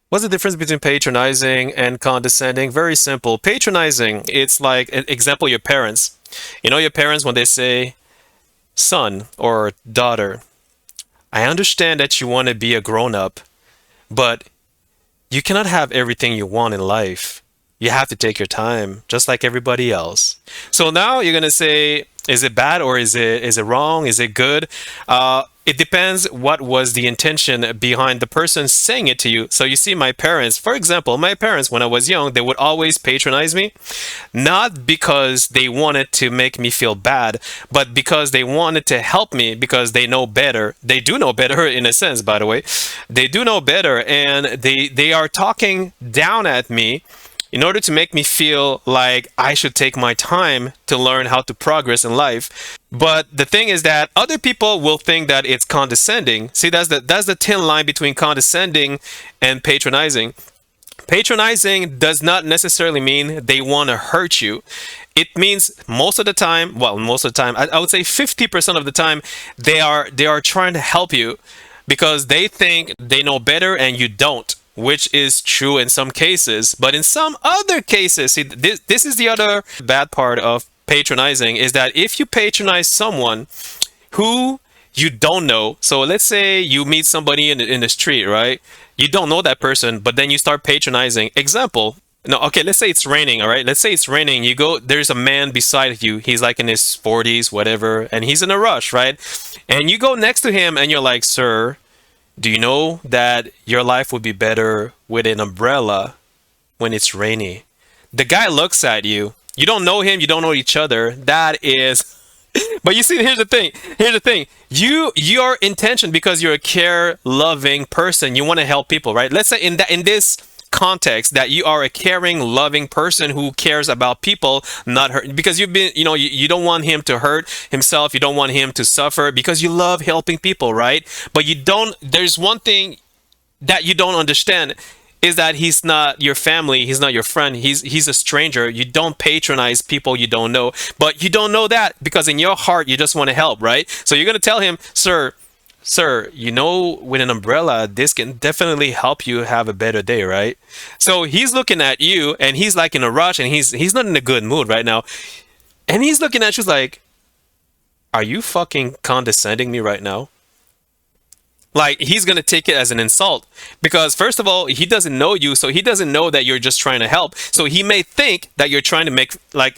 What's the difference between patronizing and condescending? Very simple. Patronizing, it's like an example, your parents. You know, your parents, when they say, son or daughter, I understand that you want to be a grown up, but you cannot have everything you want in life. You have to take your time, just like everybody else. So now you're gonna say, is it bad or is it wrong? Is it good? It depends what was the intention behind the person saying it to you. So you see, my parents, for example, my parents when I was young, they would always patronize me, not because they wanted to make me feel bad, but because they wanted to help me because they know better. They do know better in a sense, by the way. They do know better, and they are talking down at me in order to make me feel like I should take my time to learn how to progress in life. But the thing is that other people will think that it's condescending. See, that's the thin line between condescending and patronizing. Patronizing does not necessarily mean they want to hurt you. It means most of the time, well, most of the time, I would say 50% of the time, they are trying to help you because they think they know better and you don't, which is true in some cases. But in some other cases, see, this is the other bad part of patronizing, is that if you patronize someone who you don't know, so let's say you meet somebody in the street, right? You don't know that person, but then you start patronizing. Example, no, okay, let's say it's raining, all right? Let's say it's raining. You go, there's a man beside you. He's like in his 40s, whatever, and he's in a rush, right? And you go next to him and you're like, sir, do you know that your life would be better with an umbrella when it's rainy? The guy looks at you. You don't know him, you don't know each other. That is but you see, here's the thing. Here's the thing. Your intention, because you're a care loving person, you want to help people, right? Let's say in this context that you are a caring, loving person who cares about people, not hurt, because you've been, you don't want him to hurt himself, you don't want him to suffer, because you love helping people, right? But you don't. There's one thing that you don't understand, is that he's not your family, he's not your friend, he's a stranger. You don't patronize people you don't know, but you don't know that because in your heart you just want to help, right? So you're gonna tell him, sir, with an umbrella, this can definitely help you have a better day, right? So he's looking at you and he's like in a rush and he's not in a good mood right now, and he's looking at you like, are you fucking condescending me right now? Like, he's gonna take it as an insult because first of all, he doesn't know you, so he doesn't know that you're just trying to help. So he may think that you're trying to make like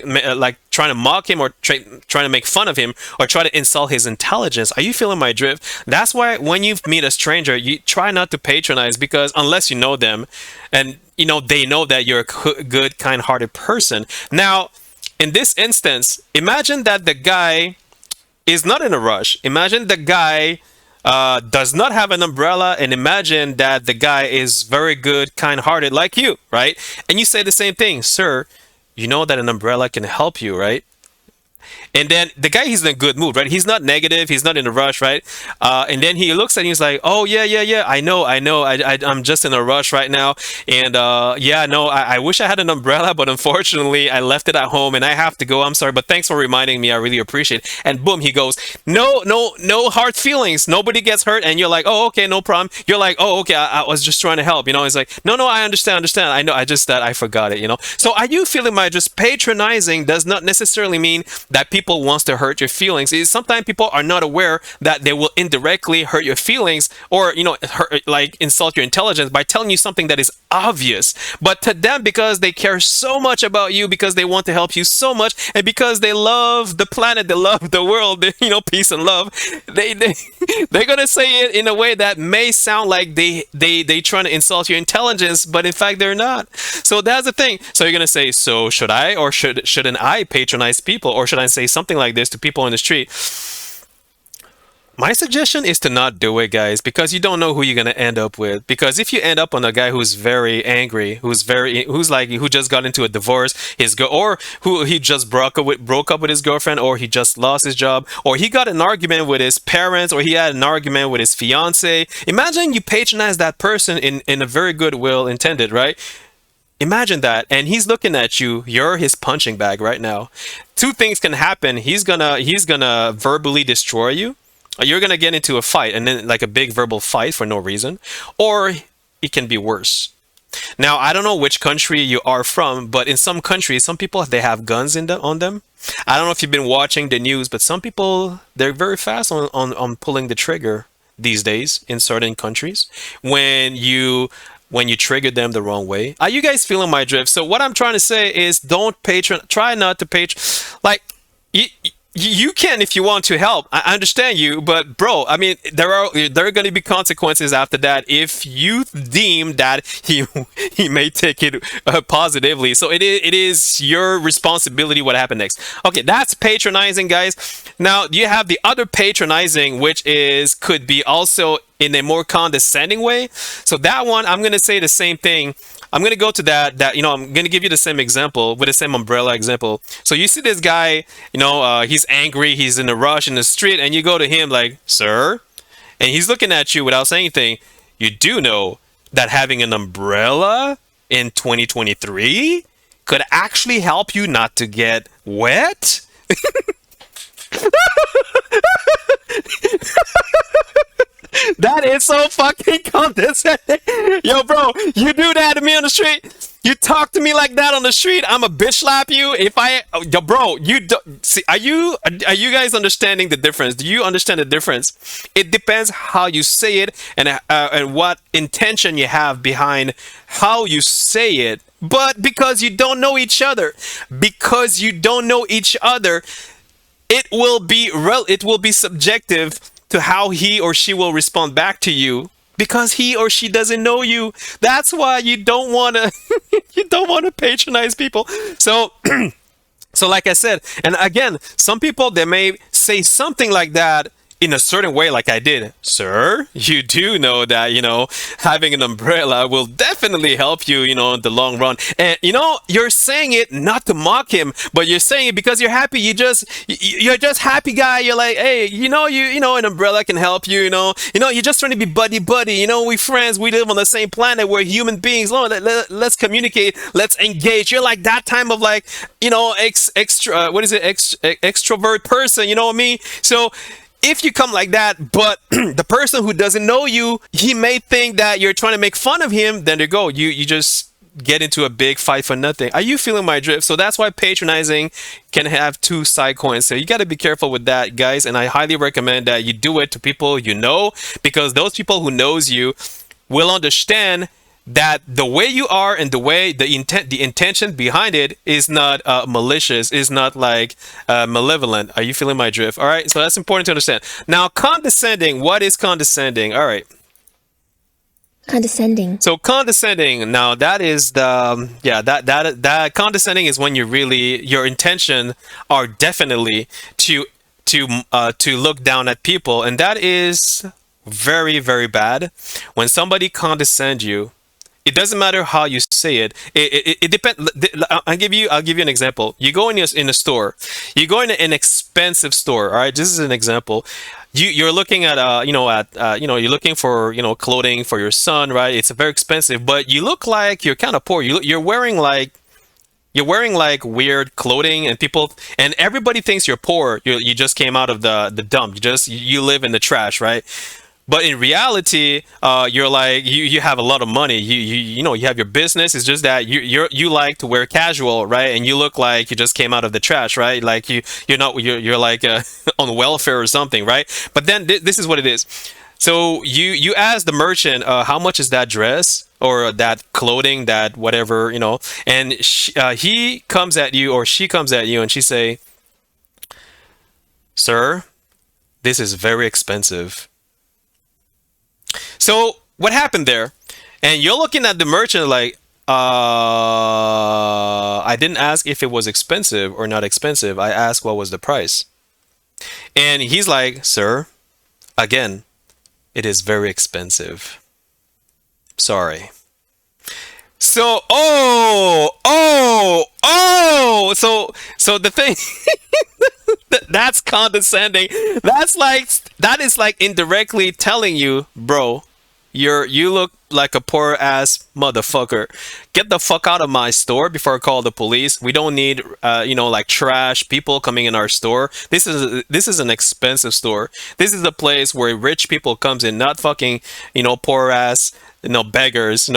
trying to mock him or trying to make fun of him or try to insult his intelligence. Are you feeling my drift? That's why when you meet a stranger, you try not to patronize, because unless you know them, and they know that you're a good, kind-hearted person. Now, in this instance, imagine that the guy is not in a rush. Imagine the guy does not have an umbrella, and imagine that the guy is very good, kind-hearted like you, right? And you say the same thing, sir, you know that an umbrella can help you, right? And then the guy, he's in a good mood, right? He's not negative. He's not in a rush, right? And then he looks at you, he's like, oh, yeah, yeah, yeah. I know. I'm just in a rush right now. And yeah, no, I wish I had an umbrella, but unfortunately, I left it at home and I have to go. I'm sorry, but thanks for reminding me. I really appreciate it. And boom, he goes, no, no, no hard feelings. Nobody gets hurt. And you're like, oh, okay, no problem. You're like, oh, okay, I was just trying to help. He's like, no, no, I understand. I know. I just that I forgot it. So are you feeling my just patronizing does not necessarily mean that people wants to hurt your feelings. Sometimes people are not aware that they will indirectly hurt your feelings, or like insult your intelligence by telling you something that is obvious. But to them, because they care so much about you, because they want to help you so much, and because they love the planet, they love the world, peace and love, they're gonna say it in a way that may sound like they trying to insult your intelligence, but in fact they're not. So that's the thing. So you're gonna say, so should I, or shouldn't I patronize people, or should I say something like this to people in the street? My suggestion is to not do it, guys, because you don't know who you're gonna end up with. Because if you end up on a guy who's very angry, who just got into a divorce, or who he just broke up with his girlfriend, or he just lost his job, or he got an argument with his parents, or he had an argument with his fiance. Imagine you patronize that person in a very good will intended, right? Imagine that, and he's looking at you. You're his punching bag right now. Two things can happen. He's gonna verbally destroy you. You're gonna get into a fight, and then like a big verbal fight for no reason, or it can be worse. Now, I don't know which country you are from, but in some countries, some people they have guns on them. I don't know if you've been watching the news, but some people they're very fast on pulling the trigger these days in certain countries when you trigger them the wrong way. Are you guys feeling my drift? So what I'm trying to say is try not to like you, you can if you want to help. I understand you, but bro, I mean, there are going to be consequences after that if you deem that he may take it positively. So it is your responsibility what happened next. Okay, that's patronizing, guys. Now you have the other patronizing, which is could be also in a more condescending way. So that one, I'm going to say the same thing. I'm gonna go to that I'm gonna give you the same example with the same umbrella example. So you see this guy, he's angry, he's in a rush in the street, and you go to him like, "Sir," and he's looking at you without saying anything. You do know that having an umbrella in 2023 could actually help you not to get wet. That is so fucking condescending. Yo, bro, you do that to me on the street. You talk to me like that on the street, I'm a bitch slap you. If I, yo, bro, you do, see, are you guys understanding the difference? Do you understand the difference? It depends how you say it and what intention you have behind how you say it. But because you don't know each other, it will be subjective to how he or she will respond back to you because he or she doesn't know you. That's why you don't want to you don't want to patronize people. So so like I said, and again, some people they may say something like that in a certain way, like I did. Sir, you do know that, having an umbrella will definitely help you, in the long run. And, you're saying it not to mock him, but you're saying it because you're happy. You're just happy guy. You're like, hey, an umbrella can help you, you're just trying to be buddy. We friends. We live on the same planet. We're human beings. Let's communicate. Let's engage. You're like that time of like, extrovert person. You know what I mean? So, if you come like that, but the person who doesn't know you, he may think that you're trying to make fun of him, then there you go. You just get into a big fight for nothing. Are you feeling my drift? So that's why patronizing can have two side coins. So you got to be careful with that, guys. And I highly recommend that you do it to people you know, because those people who knows you will understand that the way you are and the intention behind it is not malicious, is not like malevolent. Are you feeling my drift? All right, so that's important to understand. Now, condescending. What is condescending? All right. Condescending. So condescending. Now that is that condescending is when your intention are definitely to look down at people, and that is very, very bad. When somebody condescends you, it doesn't matter how you say it. It depends. I'll give you an example. You go in a store. You go in an expensive store. All right, this is an example. You're looking at you're looking for clothing for your son, right? It's very expensive, but you look like you're kind of poor. You're wearing like weird clothing, and everybody thinks you're poor. You just came out of the dump. You live in the trash, right? But in reality, you're like you have a lot of money. You have your business. It's just that you like to wear casual, right? And you look like you just came out of the trash, right? Like you're like on welfare or something, right? But then this is what it is. So you ask the merchant, how much is that dress or that clothing, that whatever, and he comes at you or she comes at you and she say, "Sir, this is very expensive." So what happened there? And you're looking at the merchant like, I didn't ask if it was expensive or not expensive. I asked what was the price. And he's like, "Sir, again, it is very expensive. Sorry." So, so the thing, that's condescending. That is like indirectly telling you, bro, you look like a poor ass motherfucker. Get the fuck out of my store before I call the police. We don't need like trash people coming in our store. This is an expensive store. This is a place where rich people comes in, not fucking poor ass beggars,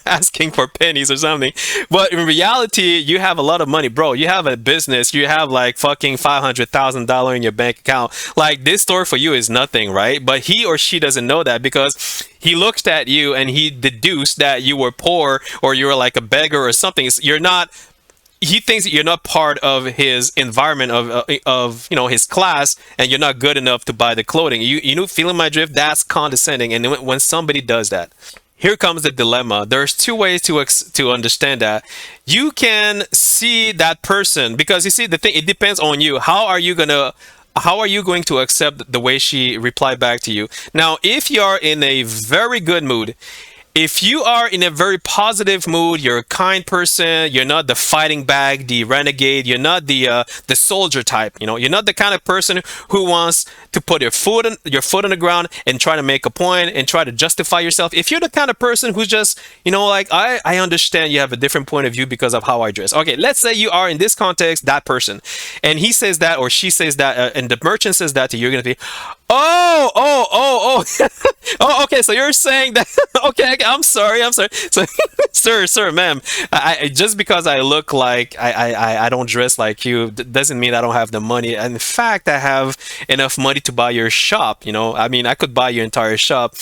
asking for pennies or something. But in reality, you have a lot of money, bro. You have a business. You have like fucking $500,000 in your bank account. Like this store for you is nothing, right? But he or she doesn't know that because he looked at you and he deduced that you were poor or you were like a beggar or something. You're not. He thinks that you're not part of his environment of his class, and you're not good enough to buy the clothing. Feeling my drift? That's condescending. And when somebody does that, here comes the dilemma. There's two ways to understand that. You can see that person because you see the thing. It depends on you. How are you going to accept the way she replied back to you? Now, if you are in a very good mood, if you are in a very positive mood, you're a kind person, you're not the fighting bag, the renegade, you're not the soldier type, you're not the kind of person who wants to put your foot on the ground and try to make a point and try to justify yourself. If you're the kind of person who's just, like, I understand you have a different point of view because of how I dress. Okay, let's say you are in this context, that person, and he says that or she says that, and the merchant says that to you, you're going to be, oh, okay, so you're saying that, okay, I'm sorry. So, sir, ma'am, I just because I look like I don't dress like you doesn't mean I don't have the money. And in fact, I have enough money to buy your shop. I mean, I could buy your entire shop.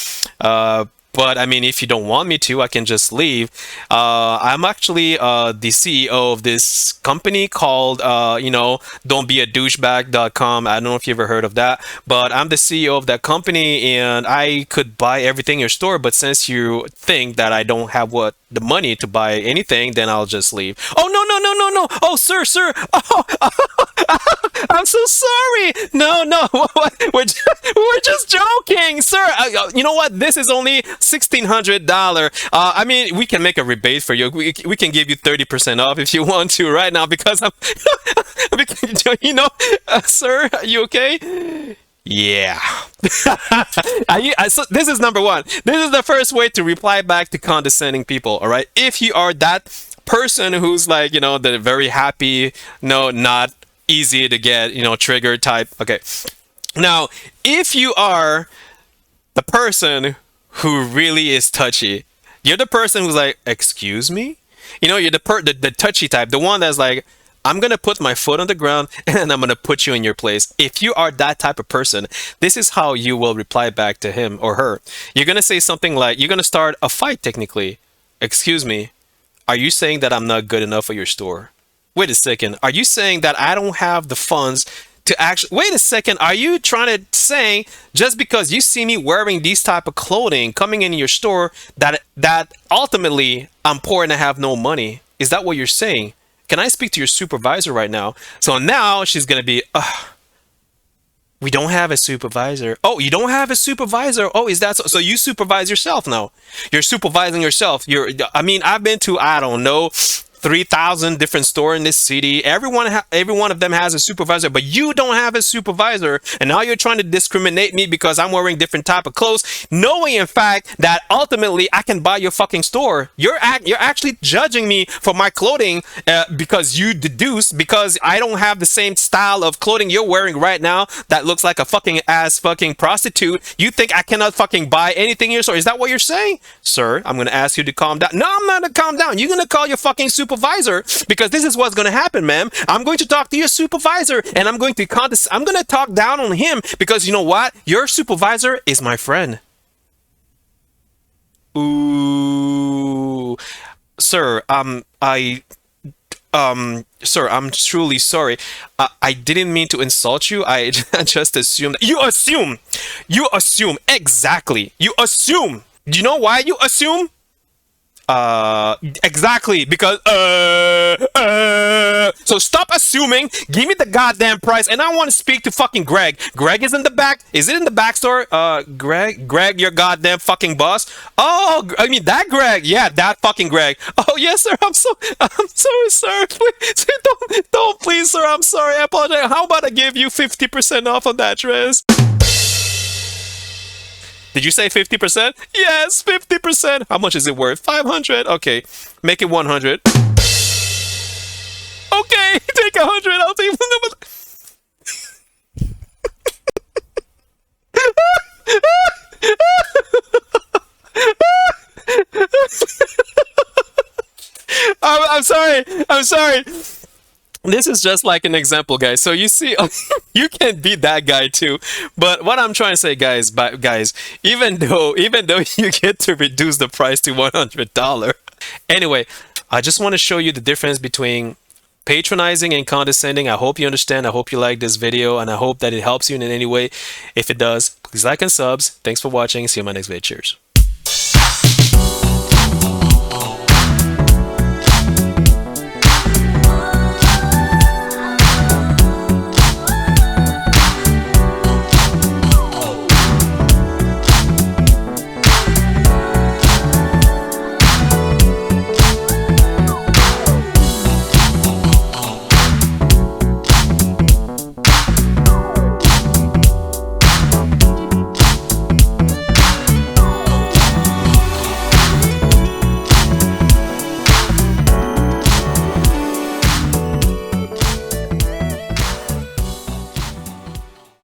But I mean, if you don't want me to, I can just leave. I'm actually the CEO of this company called, don'tbeadouchebag.com. I don't know if you ever heard of that, but I'm the CEO of that company, and I could buy everything in your store. But since you think that I don't have the money to buy anything, then I'll just leave. Oh, no. Oh, sir. Oh, I'm so sorry. No. We're just joking, sir. You know what? This is only $1,600. I mean, we can make a rebate for you. We can give you 30% off if you want to right now because I'm, because, sir, are you okay? Yeah. So this is number one. This is the first way to reply back to condescending people. All right. If you are that person who's like, the very happy, not easy to get, trigger type. Okay. Now, if you are the person who really is touchy, you're the person who's like, excuse me? You're the touchy type, the one that's like, I'm going to put my foot on the ground and I'm going to put you in your place. If you are that type of person, this is how you will reply back to him or her. You're going to say something like, you're going to start a fight technically. Excuse me, are you saying that I'm not good enough for your store? Wait a second. Are you saying that I don't have the funds to actually... Wait a second. Are you trying to say just because you see me wearing these type of clothing coming in your store that ultimately I'm poor and I have no money? Is that what you're saying? Can I speak to your supervisor right now? So now she's going to be, we don't have a supervisor. Oh, you don't have a supervisor? Oh, is that so? So you supervise yourself now. You're supervising yourself. I've been to, I don't know, 3,000 different stores in this city. Every one of them has a supervisor, but you don't have a supervisor. And now you're trying to discriminate me because I'm wearing different type of clothes, knowing in fact that ultimately I can buy your fucking store. You're actually judging me for my clothing because you deduce because I don't have the same style of clothing you're wearing right now that looks like a fucking ass fucking prostitute. You think I cannot fucking buy anything in your store? Is that what you're saying? Sir, I'm going to ask you to calm down. No, I'm not going to calm down. You're going to call your fucking supervisor because this is what's going to happen, ma'am. I'm going to talk to your supervisor and I'm going to talk down on him because you know what? Your supervisor is my friend. Ooh, sir, sir, I'm truly sorry. I didn't mean to insult you. I just assumed. You assume. Exactly. You assume. Do you know why you assume? Exactly, because so stop assuming, give me the goddamn price, and I want to speak to fucking Greg. Greg is in the back. Is it in the back store? Greg, your goddamn fucking boss. Oh, I mean that Greg. Yeah, that fucking Greg. Oh yes, sir. I'm so sorry. Please, don't please, sir. I'm sorry. I apologize. How about I give you 50% off on that dress? Did you say 50%? Yes, 50%. How much is it worth? 500. Okay, make it 100. Okay, take 100. I'll take the number. I'm sorry. I'm sorry. This is just like an example, guys. So you see, you can be that guy too. But what I'm trying to say, guys, even though you get to reduce the price to $100. Anyway, I just want to show you the difference between patronizing and condescending. I hope you understand. I hope you like this video, and I hope that it helps you in any way. If it does, please like and subs. Thanks for watching. See you in my next video. Cheers.